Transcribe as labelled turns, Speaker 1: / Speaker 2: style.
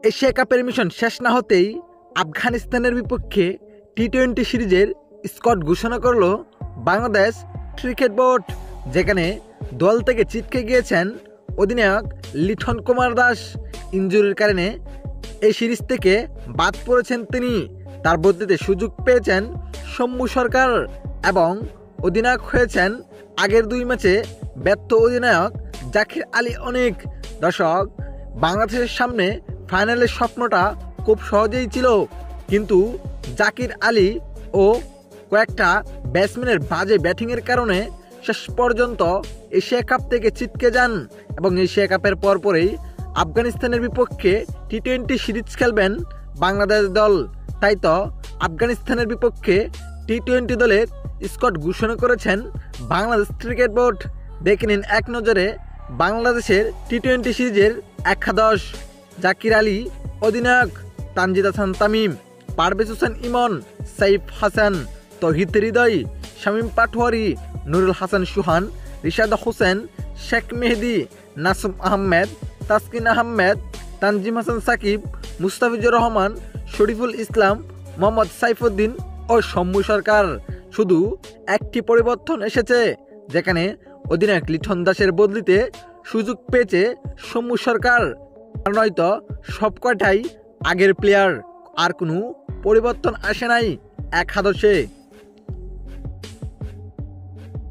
Speaker 1: Asia কাপের mission শেষ না হতেই আফগানিস্তানের বিপক্ষে টি-20 সিরিজের স্কোয়াড ঘোষণা করল বাংলাদেশ ক্রিকেট বোর্ড, যেখানে দল থেকে ছিটকে গিয়েছেন অধিনায়ক লিটন কুমার দাস। ইনজুরির কারণে এই সিরিজ থেকে বাদ পড়েছেন তিনি। তার বদলিতে সুযোগ পেয়েছেন সৌম্য সরকার এবং অধিনায়ক হয়েছেন আগের 2 ম্যাচে ব্যর্থ অধিনায়ক জাকির আলী অনেক। দর্শক, বাংলাদেশের সামনে ফাইনালের স্বপ্নটা খুব সহজেই ছিল, কিন্তু জাকির আলী ও কয়েকটা ব্যাটসম্যানের বাজে ব্যাটিংয়ের কারণে শেষ পর্যন্ত এশিয়া কাপ থেকে ছিটকে যান এবং এশিয়া কাপের পরপরই আফগানিস্তানের বিপক্ষে টি-20 সিরিজ খেলবেন বাংলাদেশ দল। তাই তো আফগানিস্তানের বিপক্ষে টি-20 দলের স্কোয়াড ঘোষণা করেছেন বাংলাদেশ ক্রিকেট বোর্ড। দেখে নিন এক নজরে বাংলাদেশের টি-20 সিরিজের একাদশ। জাকির আলী অধিনায়ক, তানজিদ হাসান তামিম, পারভেজ হোসেন ইমন, সাইফ হাসান, তৌহিদ হৃদয়, শামীম পাটোয়ারি, নুরুল হাসান সুহান, রিশাদ হোসেন, শেখ মেহেদী, নাসুম আহমেদ, তাসকিন আহমেদ, তানজিম হাসান সাকিব, মুস্তাফিজুর রহমান, শরীফুল ইসলাম, মোহাম্মদ সাইফুদ্দিন ও সৌম্য সরকার। শুধু একটি পরিবর্তন এসেছে, যেখানে অধিনায়ক লিটন দাসের বদলিতে সুযোগ পেয়েছে সৌম্য সরকার। আর নয়তো সবকটাই আগের প্লেয়ার, আর কোনো পরিবর্তন আসে নাই একাদশে।